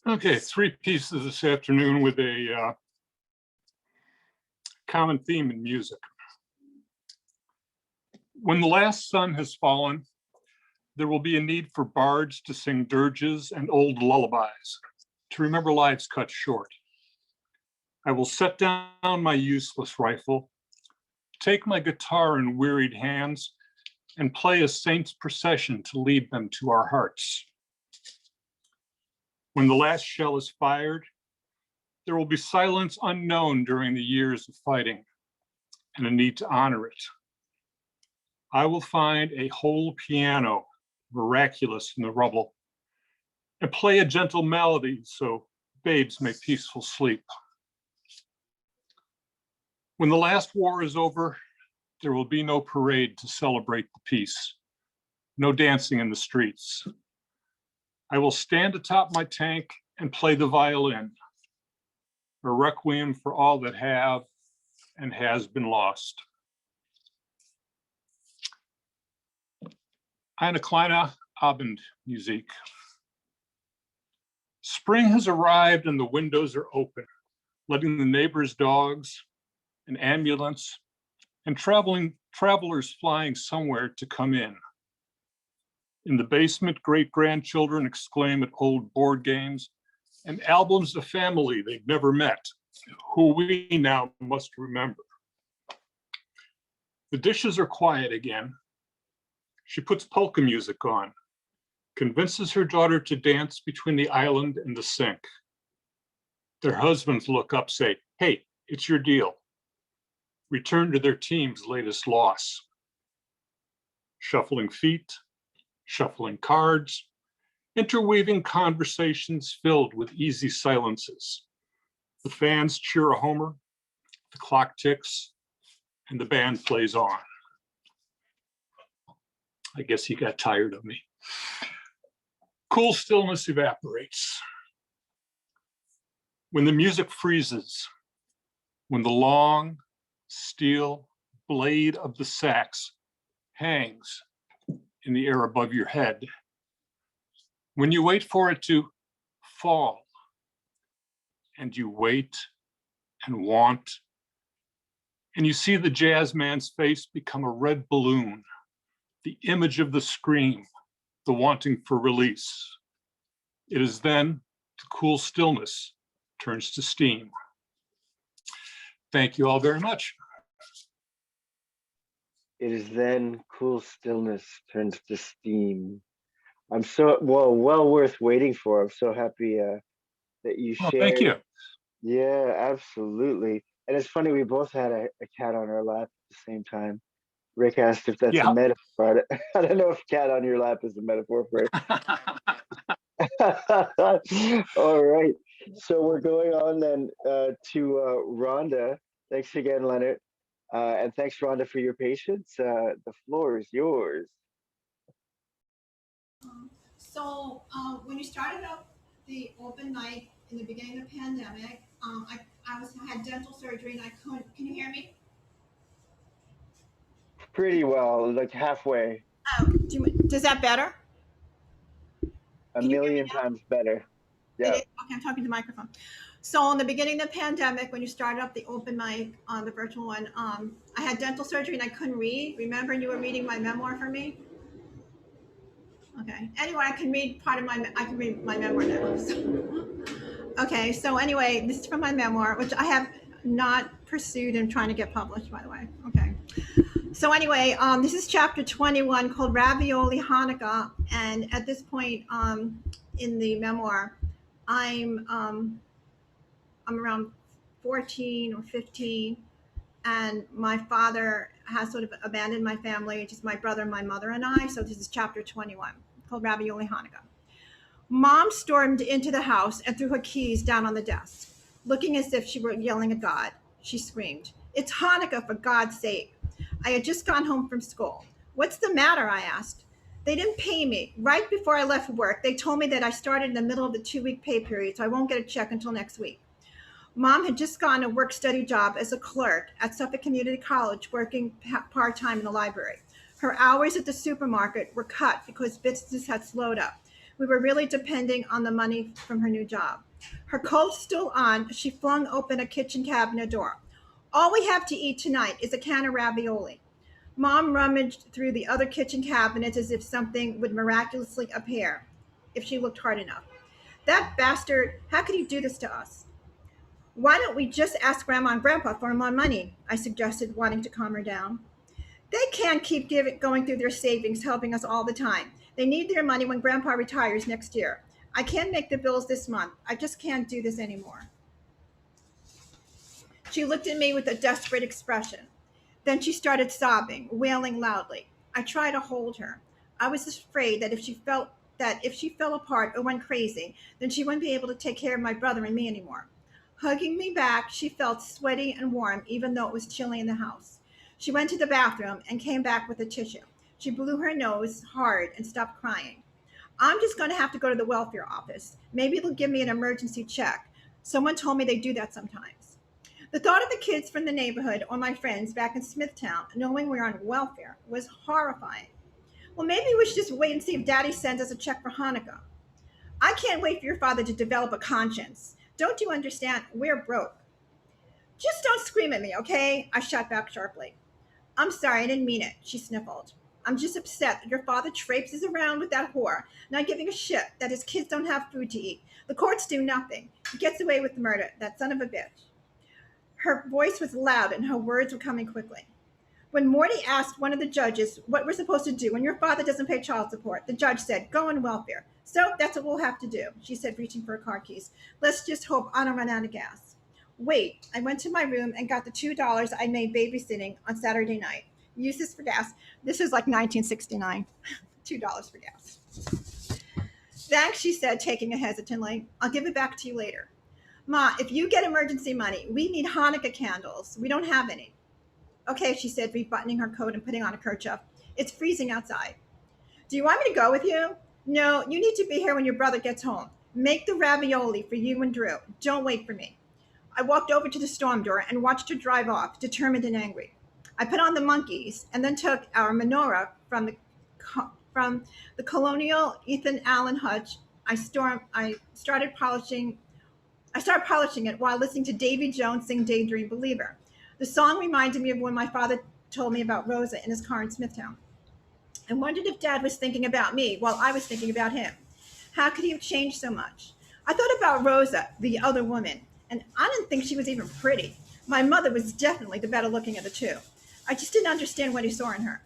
Okay, three pieces this afternoon with a common theme in music. When the last sun has fallen, there will be a need for bards to sing dirges and old lullabies, to remember lives cut short. I will set down my useless rifle, take my guitar in wearied hands, and play a saint's procession to lead them to our hearts. When the last shell is fired, there will be silence unknown during the years of fighting and a need to honor it. I will find a whole piano, miraculous in the rubble, and play a gentle melody so babes may peaceful sleep. When the last war is over, there will be no parade to celebrate the peace, no dancing in the streets. I will stand atop my tank and play the violin, a requiem for all that have and has been lost. Eine kleine Abendmusik. Spring has arrived and the windows are open, letting the neighbors' dogs, an ambulance, and travelers flying somewhere to come in. In the basement, great-grandchildren exclaim at old board games and albums of family they've never met, who we now must remember. The dishes are quiet again. She puts polka music on, convinces her daughter to dance between the island and the sink. Their husbands look up, say, "Hey, it's your deal." Return to their team's latest loss. Shuffling feet, shuffling cards, interweaving conversations filled with easy silences. The fans cheer a homer, the clock ticks, and the band plays on. I guess he got tired of me. Cool stillness evaporates. When the music freezes, when the long steel blade of the sax hangs in the air above your head, when you wait for it to fall, and you wait and want, and you see the jazz man's face become a red balloon, the image of the scream, the wanting for release. It is then the cool stillness turns to steam. Thank you all very much. It is then cool stillness turns to steam. I'm so well worth waiting for. I'm so happy that you shared. Thank you. Yeah, absolutely. And it's funny, we both had a cat on our lap at the same time. Rick asked if that's a metaphor. I don't know if cat on your lap is a metaphor for it. All right. So we're going on then to Rhonda. Thanks again, Lennart. And thanks, Rhonda, for your patience. The floor is yours. So when you started up the open mic in the beginning of the pandemic, I had dental surgery and I couldn't. Can you hear me? Pretty well, like halfway. Does that better? A million times better. Yeah. Okay, I'm talking to the microphone. So in the beginning of the pandemic, when you started up the open mic on the virtual one, I had dental surgery and I couldn't read. Remember, you were reading my memoir for me. Okay. Anyway, I can read my memoir now. So. Okay. So anyway, this is from my memoir, which I have not pursued and trying to get published, by the way. Okay. So anyway, this is chapter 21 called Ravioli Hanukkah, and at this point in the memoir, I'm around 14 or 15, and my father has sort of abandoned my family, just my brother, my mother, and I. So this is chapter 21 called Ravioli Hanukkah. Mom stormed into the house and threw her keys down on the desk, looking as if she were yelling at God. She screamed, "It's Hanukkah, for God's sake." I had just gone home from school. "What's the matter?" I asked. "They didn't pay me. Right before I left work, they told me that I started in the middle of the 2-week pay period, so I won't get a check until next week." Mom had just gotten a work-study job as a clerk at Suffolk Community College, working part-time in the library. Her hours at the supermarket were cut because business had slowed up. We were really depending on the money from her new job. Her coat still on, she flung open a kitchen cabinet door. All we have to eat tonight is a can of ravioli. Mom rummaged through the other kitchen cabinets as if something would miraculously appear if she looked hard enough. That bastard, how could he do this to us? Why don't we just ask Grandma and Grandpa for more money? I suggested, wanting to calm her down. They can't keep going through their savings, helping us all the time. They need their money when Grandpa retires next year. I can't make the bills this month. I just can't do this anymore. She looked at me with a desperate expression. Then she started sobbing, wailing loudly. I tried to hold her. I was afraid that if she fell apart or went crazy, then she wouldn't be able to take care of my brother and me anymore. Hugging me back, she felt sweaty and warm, even though it was chilly in the house. She went to the bathroom and came back with a tissue. She blew her nose hard and stopped crying. I'm just going to have to go to the welfare office. Maybe they'll give me an emergency check. Someone told me they do that sometimes. The thought of the kids from the neighborhood or my friends back in Smithtown knowing we're on welfare was horrifying. Well, maybe we should just wait and see if Daddy sends us a check for Hanukkah. I can't wait for your father to develop a conscience. Don't you understand? We're broke. Just don't scream at me, okay? I shot back sharply. I'm sorry, I didn't mean it, she sniffled. I'm just upset that your father traipses around with that whore, not giving a shit that his kids don't have food to eat. The courts do nothing. He gets away with murder, that son of a bitch. Her voice was loud and her words were coming quickly. When Morty asked one of the judges what we're supposed to do when your father doesn't pay child support, the judge said, go on welfare. So that's what we'll have to do, she said, reaching for her car keys. Let's just hope I don't run out of gas. Wait, I went to my room and got the $2 I made babysitting on Saturday night. Use this for gas. This was like 1969. $2 for gas. Thanks, she said, taking it hesitantly. I'll give it back to you later. Ma, if you get emergency money, we need Hanukkah candles. We don't have any. Okay, she said, rebuttoning her coat and putting on a kerchief. It's freezing outside. Do you want me to go with you? No, you need to be here when your brother gets home. Make the ravioli for you and Drew. Don't wait for me. I walked over to the storm door and watched her drive off, determined and angry. I put on the monkeys and then took our menorah from the colonial Ethan Allen hutch. I started polishing it while listening to Davy Jones sing Daydream Believer. The song reminded me of when my father told me about Rosa in his car in Smithtown. I wondered if Dad was thinking about me while I was thinking about him. How could he have changed so much? I thought about Rosa, the other woman, and I didn't think she was even pretty. My mother was definitely the better looking of the two. I just didn't understand what he saw in her.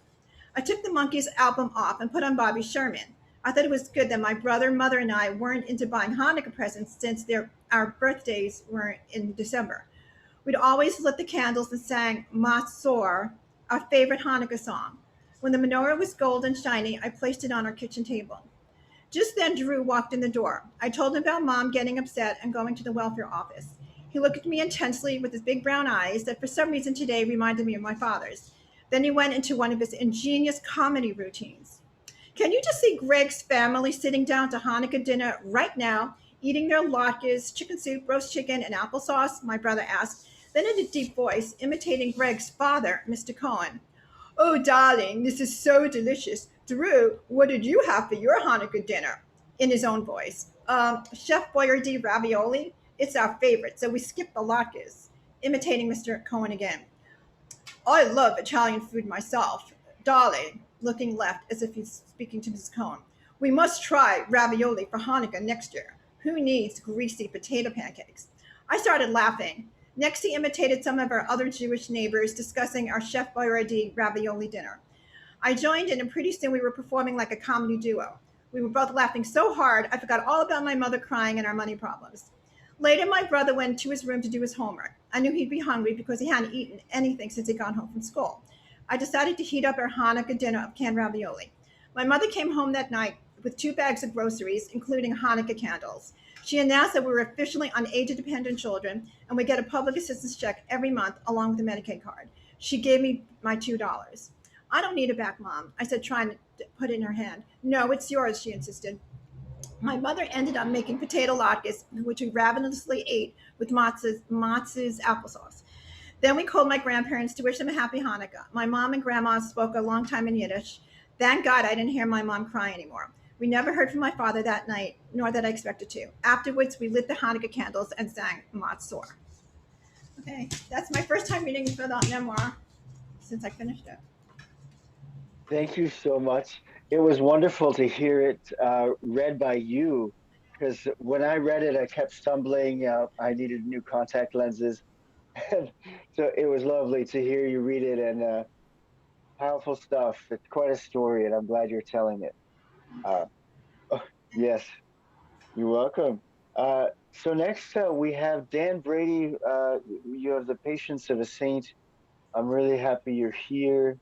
I took the Monkees album off and put on Bobby Sherman. I thought it was good that my brother, mother, and I weren't into buying Hanukkah presents since our birthdays were in December. We'd always lit the candles and sang Matzor, our favorite Hanukkah song. When the menorah was gold and shiny, I placed it on our kitchen table. Just then, Drew walked in the door. I told him about Mom getting upset and going to the welfare office. He looked at me intensely with his big brown eyes that for some reason today reminded me of my father's. Then he went into one of his ingenious comedy routines. Can you just see Greg's family sitting down to Hanukkah dinner right now, eating their latkes, chicken soup, roast chicken, and applesauce? My brother asked, then in a deep voice, imitating Greg's father, Mr. Cohen. Oh, darling, this is so delicious. Drew, what did you have for your Hanukkah dinner? In his own voice. Chef Boyardee ravioli. It's our favorite, so we skipped the latkes. Imitating Mr. Cohen again. I love Italian food myself. Darling, looking left as if he's speaking to Mrs. Cohen. We must try ravioli for Hanukkah next year. Who needs greasy potato pancakes? I started laughing. Next, he imitated some of our other Jewish neighbors discussing our Chef Boyardee ravioli dinner. I joined in, and pretty soon we were performing like a comedy duo. We were both laughing so hard, I forgot all about my mother crying and our money problems. Later, my brother went to his room to do his homework. I knew he'd be hungry because he hadn't eaten anything since he'd gone home from school. I decided to heat up our Hanukkah dinner of canned ravioli. My mother came home that night with 2 bags of groceries, including Hanukkah candles. She announced that we were officially on age-dependent children, and we get a public assistance check every month along with a Medicaid card. She gave me my $2. I don't need it back, Mom, I said, trying to put it in her hand. No, it's yours, she insisted. My mother ended up making potato latkes, which we ravenously ate with Motz's applesauce. Then we called my grandparents to wish them a happy Hanukkah. My mom and grandma spoke a long time in Yiddish. Thank God I didn't hear my mom cry anymore. We never heard from my father that night, nor that I expected to. Afterwards, we lit the Hanukkah candles and sang Matzor. Okay, that's my first time reading a filled out memoir since I finished it. Thank you so much. It was wonderful to hear it read by you, because when I read it, I kept stumbling. I needed new contact lenses. And so it was lovely to hear you read it, and powerful stuff. It's quite a story, and I'm glad you're telling it. Uh, oh, yes, you're welcome. So next we have Dan Brady. You have the patience of a saint. I'm really happy you're here.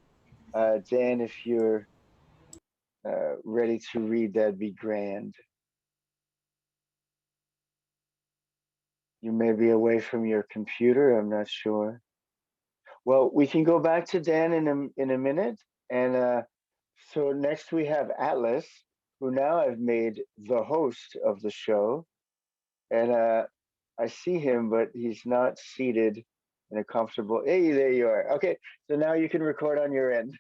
Dan, if you're ready to read, that'd be grand. You may be away from your computer. I'm not sure. Well, we can go back to Dan in a minute. And so next we have Atlas, who now I've made the host of the show. And I see him, but he's not seated in a comfortable. Hey, there you are. Okay, so now you can record on your end.